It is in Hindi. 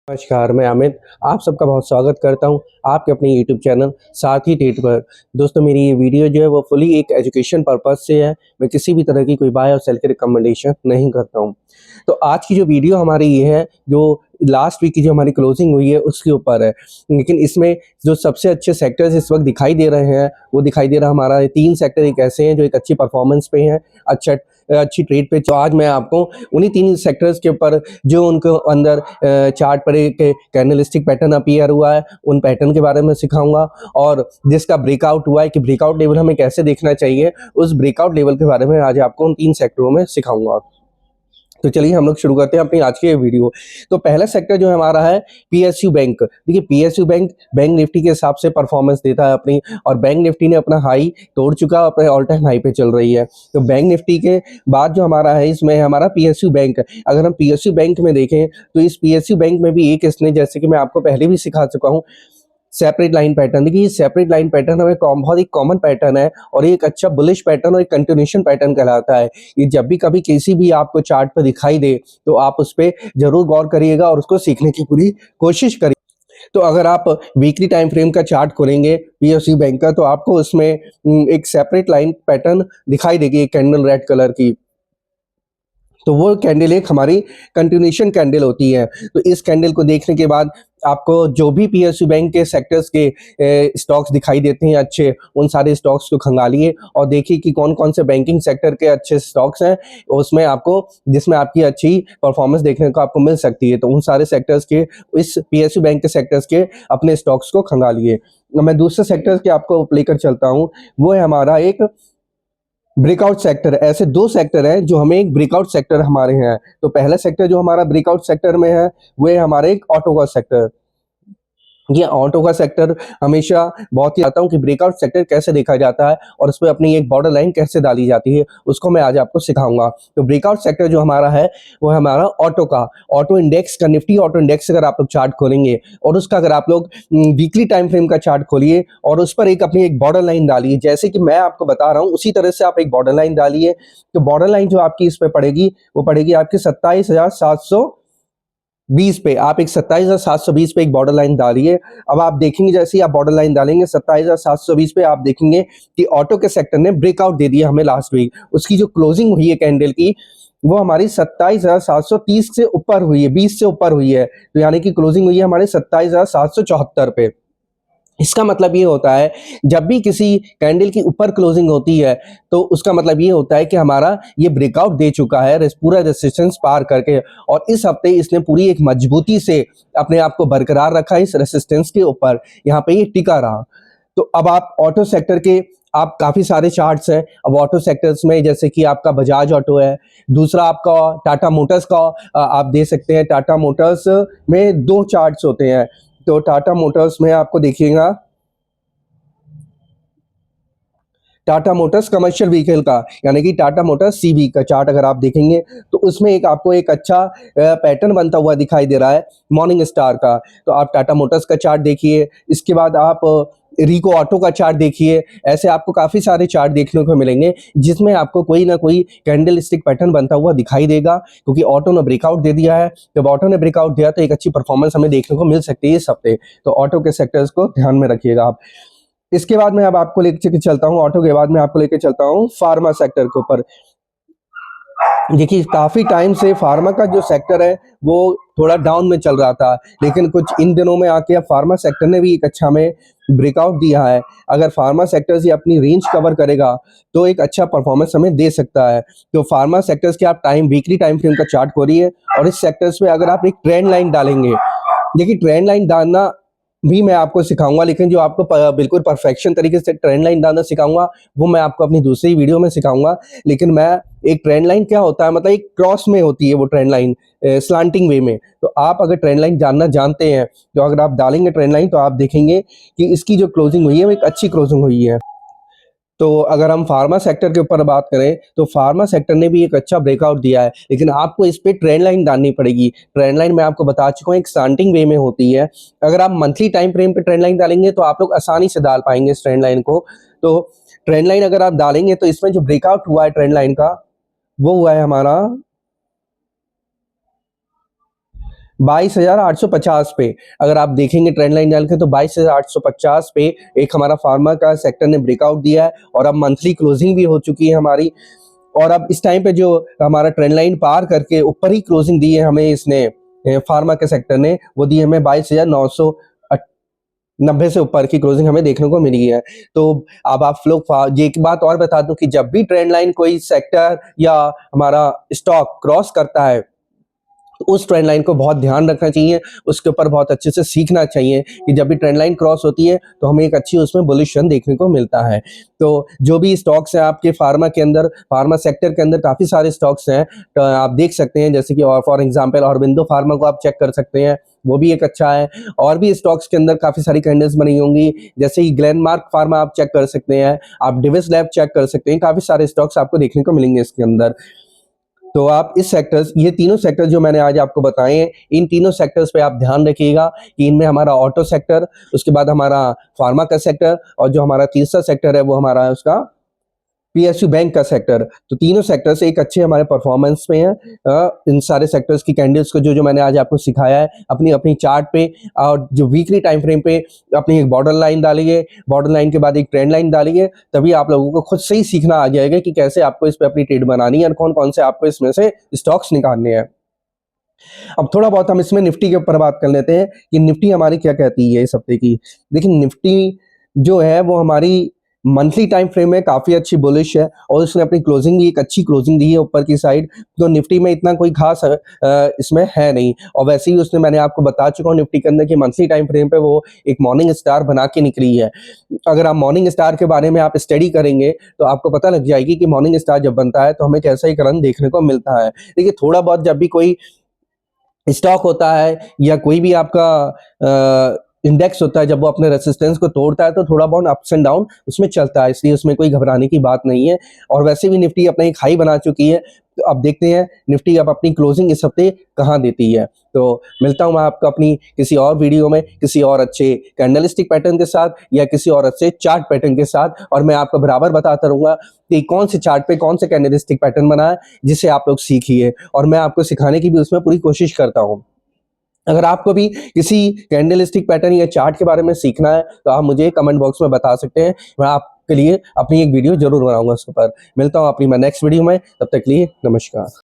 नमस्कार, मैं अमित आप सबका बहुत स्वागत करता हूं आपके अपने यूट्यूब चैनल साथी टेट पर। दोस्तों, मेरी ये वीडियो जो है वो फुली एक एजुकेशन पर्पस से है। मैं किसी भी तरह की कोई बाय और सेल की रिकमेंडेशन नहीं करता हूं। तो आज की जो वीडियो हमारी ये है, जो लास्ट वीक की जो हमारी क्लोजिंग हुई है उसके ऊपर है। लेकिन इसमें जो सबसे अच्छे सेक्टर्स इस वक्त दिखाई दे रहे हैं वो दिखाई दे रहा हमारा 3 सेक्टर एक ऐसे हैं जो एक अच्छी परफॉर्मेंस पे हैं, अच्छी ट्रेड पे। तो आज मैं आपको उन्हीं 3 सेक्टर्स के ऊपर जो उनको अंदर चार्ट पर एक कैंडलस्टिक पैटर्न अपीयर हुआ है उन पैटर्न के बारे में सिखाऊंगा, और जिसका ब्रेकआउट हुआ है कि ब्रेकआउट लेवल हमें कैसे देखना चाहिए उस ब्रेकआउट लेवल के बारे में आज आपको उन 3 सेक्टरों में सिखाऊंगा। तो चलिए हम लोग शुरू करते हैं अपनी आज की ये वीडियो। तो पहला सेक्टर जो है हमारा है पीएसयू बैंक। देखिए, पीएसयू बैंक बैंक निफ्टी के हिसाब से परफॉर्मेंस देता है अपनी, और बैंक निफ्टी ने अपना हाई तोड़ चुका, अपने ऑल टाइम हाई पे चल रही है। तो बैंक निफ्टी के बाद जो हमारा है इसमें है हमारा पीएसयू बैंक। अगर हम पीएसयू बैंक में देखें तो इस पीएसयू बैंक में भी एक इसने, जैसे कि मैं आपको पहले भी सिखा चुका हूँ, सेपरेट लाइन पैटर्न। देखिए, ये सेपरेट लाइन पैटर्न हमें बहुत ही कॉमन पैटर्न है, और ये एक अच्छा बुलिश पैटर्न और एक कंटिन्यूएशन पैटर्न कहलाता है। ये जब भी कभी किसी भी आपको चार्ट पर दिखाई दे तो आप उस पर जरूर गौर करिएगा और उसको सीखने की पूरी कोशिश करिए। तो अगर आप वीकली टाइम फ्रेम का चार्ट खोलेंगे पीएसयू बैंक का, तो आपको उसमें एक सेपरेट लाइन पैटर्न दिखाई देगी, एक कैंडल रेड कलर की। तो वो कैंडल एक हमारी कंटिन्यूएशन कैंडल होती है। तो इस कैंडल को देखने के बाद आपको जो भी पीएसयू बैंक के सेक्टर्स के स्टॉक्स दिखाई देते हैं अच्छे, उन सारे स्टॉक्स को खंगालिए और देखिए कि कौन कौन से बैंकिंग सेक्टर के अच्छे स्टॉक्स हैं उसमें आपको, जिसमें आपकी अच्छी परफॉर्मेंस देखने को आपको मिल सकती है। तो उन सारे सेक्टर्स के, इस पीएसयू बैंक के सेक्टर्स के अपने स्टॉक्स को खंगालिए। मैं दूसरे सेक्टर्स के आपको लेकर चलता हूँ, वो है हमारा एक ब्रेकआउट सेक्टर। ऐसे 2 सेक्टर हैं जो हमें एक ब्रेकआउट सेक्टर हमारे हैं। तो पहला सेक्टर जो हमारा ब्रेकआउट सेक्टर में है वो है हमारे एक ऑटो का सेक्टर। ये ऑटो का सेक्टर हमेशा बहुत ही आता हूँ कि ब्रेकआउट सेक्टर कैसे देखा जाता है और उस पर अपनी एक बॉर्डर लाइन कैसे डाली जाती है, उसको मैं आज आपको सिखाऊंगा। तो ब्रेकआउट सेक्टर जो हमारा है वो है हमारा ऑटो का, ऑटो इंडेक्स का। निफ्टी ऑटो इंडेक्स अगर आप लोग चार्ट खोलेंगे और उसका अगर आप लोग वीकली टाइम फ्रेम का चार्ट खोलिए और उस पर एक अपनी एक बॉर्डर लाइन डालिए, जैसे कि मैं आपको बता रहा हूँ उसी तरह से आप एक बॉर्डर लाइन डालिए। तो बॉर्डर लाइन जो आपकी इस पर पड़ेगी वो पड़ेगी आपकी 27,720 पे। आप एक 27,720 पे एक बॉर्डर लाइन डालिए। अब आप देखेंगे जैसे ही आप बॉर्डर लाइन डालेंगे 27,720 पे, आप देखेंगे कि ऑटो के सेक्टर ने ब्रेकआउट दे दिया हमें लास्ट वीक। उसकी जो क्लोजिंग हुई है कैंडल की वो हमारी 27,730 से ऊपर हुई है, 20 से ऊपर हुई है। तो यानी कि क्लोजिंग हुई है हमारे 27,774 पे। इसका मतलब ये होता है जब भी किसी कैंडल की ऊपर क्लोजिंग होती है तो उसका मतलब ये होता है कि हमारा ये ब्रेकआउट दे चुका है पूरा रेजिस्टेंस पार करके, और इस हफ्ते इसने पूरी एक मजबूती से अपने आप को बरकरार रखा इस रेजिस्टेंस के ऊपर, यहाँ पे ये टिका रहा। तो अब आप ऑटो सेक्टर के, आप काफी सारे चार्ट्स हैं अब ऑटो सेक्टर्स में, जैसे कि आपका बजाज ऑटो है, दूसरा आपका टाटा मोटर्स का आप दे सकते हैं। टाटा मोटर्स में 2 चार्ट्स होते हैं। तो टाटा मोटर्स में आपको देखिएगा, टाटा मोटर्स कमर्शियल व्हीकल का यानी कि टाटा मोटर्स सीवी का चार्ट अगर आप देखेंगे तो उसमें एक आपको एक अच्छा पैटर्न बनता हुआ दिखाई दे रहा है मॉर्निंग स्टार का। तो आप टाटा मोटर्स का चार्ट देखिए, इसके बाद आप रिको ऑटो का चार्ट देखिए। ऐसे आपको काफी सारे चार्ट देखने को मिलेंगे जिसमें आपको कोई ना कोई कैंडल स्टिक पैटर्न बनता हुआ दिखाई देगा, क्योंकि ऑटो ने ब्रेकआउट दे दिया है। जब ऑटो ने ब्रेकआउट दिया तो एक अच्छी परफॉर्मेंस हमें देखने को मिल सकती है इस हफ्ते। तो ऑटो के सेक्टर्स को ध्यान में रखिएगा आप। इसके बाद मैं अब आपको लेके चलता हूँ, ऑटो के बाद मैं आपको लेके चलता हूँ फार्मा सेक्टर के ऊपर। देखिए, काफी टाइम से फार्मा का जो सेक्टर है वो थोड़ा डाउन में चल रहा था, लेकिन कुछ इन दिनों में आके अब फार्मा सेक्टर ने भी एक अच्छा में ब्रेकआउट दिया है। अगर फार्मा सेक्टर से अपनी रेंज कवर करेगा तो एक अच्छा परफॉर्मेंस हमें दे सकता है। तो फार्मा सेक्टर्स के आप वीकली टाइम फ्रेम का चार्ट खोलिए और इस सेक्टर्स पे अगर आप एक ट्रेंड लाइन डालेंगे, देखिए ट्रेंड लाइन डालना भी मैं आपको सिखाऊंगा, लेकिन जो आपको बिल्कुल परफेक्शन तरीके से ट्रेंड लाइन डालना सिखाऊंगा वो मैं आपको अपनी दूसरी वीडियो में सिखाऊंगा। लेकिन मैं एक ट्रेंड लाइन क्या होता है, मतलब एक क्रॉस में होती है वो ट्रेंड लाइन, स्लांटिंग वे में। तो आप अगर ट्रेंड लाइन जानना जानते हैं तो अगर आप डालेंगे ट्रेंड लाइन तो आप देखेंगे कि इसकी जो क्लोजिंग हुई है वो एक अच्छी क्लोजिंग हुई है। तो अगर हम फार्मा सेक्टर के ऊपर बात करें तो फार्मा सेक्टर ने भी एक अच्छा ब्रेकआउट दिया है, लेकिन आपको इस पे ट्रेंड लाइन डालनी पड़ेगी। ट्रेंड लाइन मैं आपको बता चुका हूँ एक स्लांटिंग वे में होती है। अगर आप मंथली टाइम फ्रेम पे ट्रेंड लाइन डालेंगे तो आप लोग आसानी से डाल पाएंगे इस ट्रेंड लाइन को। तो ट्रेंड लाइन अगर आप डालेंगे तो इसमें जो ब्रेकआउट हुआ है ट्रेंड लाइन का वो हुआ है हमारा 22,850 पे अगर आप देखेंगे ट्रेंड लाइन डाल के, तो 22,850 पे एक हमारा फार्मा का सेक्टर ने ब्रेकआउट दिया है और अब मंथली क्लोजिंग भी हो चुकी है हमारी। और अब इस टाइम पे जो हमारा ट्रेंड लाइन पार करके ऊपर ही क्लोजिंग दी है हमें इसने, फार्मा के सेक्टर ने, वो दी है हमें 22,990 से ऊपर की क्लोजिंग हमें देखने को मिली है। तो अब आप लोग, ये एक बात और बता दूं कि जब भी ट्रेंड लाइन कोई सेक्टर या हमारा स्टॉक क्रॉस करता है, तो उस ट्रेंड लाइन को बहुत ध्यान रखना चाहिए, उसके ऊपर बहुत अच्छे से सीखना चाहिए कि जब भी ट्रेंड लाइन क्रॉस होती है तो हमें एक अच्छी उसमें बुलिश रन देखने को मिलता है। तो जो भी स्टॉक्स हैं आपके फार्मा के अंदर, फार्मा सेक्टर के अंदर काफ़ी सारे स्टॉक्स हैं, तो आप देख सकते हैं, जैसे कि और फॉर एग्जांपल औरबिंदो फार्मा को आप चेक कर सकते हैं, वो भी एक अच्छा है। और भी स्टॉक्स के अंदर काफ़ी सारी कैंडल्स बनी होंगी, जैसे कि ग्लेनमार्क फार्मा आप चेक कर सकते हैं, आप डिविस लैब चेक कर सकते हैं, काफ़ी सारे स्टॉक्स आपको देखने को मिलेंगे इसके अंदर। तो आप इस सेक्टर्स, ये तीनों सेक्टर जो मैंने आज आपको बताए हैं, इन तीनों सेक्टर्स पे आप ध्यान रखिएगा कि इनमें हमारा ऑटो सेक्टर, उसके बाद हमारा फार्मा का सेक्टर, और जो हमारा तीसरा सेक्टर है वो हमारा है उसका पीएसयू बैंक का सेक्टर। तो तीनों सेक्टर्स एक अच्छे हमारे परफॉर्मेंस में है। इन सारे सेक्टर्स की कैंडल्स को जो जो मैंने आज आपको सिखाया है, अपनी अपनी चार्ट पे और जो वीकली टाइम फ्रेम पे अपनी एक बॉर्डर लाइन डालिए, बॉर्डर लाइन के बाद एक ट्रेंड लाइन डालिए, तभी आप लोगों को खुद से ही सीखना आ जाएगा कि कैसे आपको इस पे अपनी ट्रेड बनानी है और कौन कौन से आपको इसमें से स्टॉक्स निकालने हैं। अब थोड़ा बहुत हम इसमें निफ्टी के ऊपर बात कर लेते हैं कि निफ्टी हमारी क्या कहती है इस हफ्ते की। देखिए निफ्टी जो है वो हमारी मंथली टाइम फ्रेम में काफ़ी अच्छी बुलिश है और उसने अपनी क्लोजिंग भी एक अच्छी क्लोजिंग दी है ऊपर की साइड। तो निफ्टी में इतना कोई खास इसमें है नहीं, और वैसे ही उसने, मैंने आपको बता चुका हूँ निफ्टी के अंदर कि मंथली टाइम फ्रेम पे वो एक मॉर्निंग स्टार बना के निकली है। अगर आप मॉर्निंग स्टार के बारे में आप स्टडी करेंगे तो आपको पता लग जाएगी कि मॉर्निंग स्टार जब बनता है तो हमें कैसा एक रन देखने को मिलता है। देखिए थोड़ा बहुत जब भी कोई स्टॉक होता है या कोई भी आपका इंडेक्स होता है, जब वो अपने रेसिस्टेंस को तोड़ता है तो थोड़ा बहुत अप्स एंड डाउन उसमें चलता है, इसलिए उसमें कोई घबराने की बात नहीं है। और वैसे भी निफ्टी अपना एक हाई बना चुकी है, तो अब देखते हैं निफ्टी अब अपनी क्लोजिंग इस हफ्ते कहाँ देती है। तो मिलता हूँ मैं आपको अपनी किसी और वीडियो में, किसी और अच्छे कैंडलस्टिक पैटर्न के साथ या किसी और अच्छे चार्ट पैटर्न के साथ, और मैं आपको बराबर बताता रहूँगा कि कौन से चार्ट पे कौन से कैंडलस्टिक पैटर्न बना है जिसे आप लोग सीखिए, और मैं आपको सिखाने की भी उसमें पूरी कोशिश करता हूँ। अगर आपको भी किसी कैंडलस्टिक पैटर्न या चार्ट के बारे में सीखना है तो आप मुझे कमेंट बॉक्स में बता सकते हैं, मैं आपके लिए अपनी एक वीडियो जरूर बनाऊंगा उसके ऊपर। मिलता हूँ अपनी मैं नेक्स्ट वीडियो में, तब तक के लिए नमस्कार।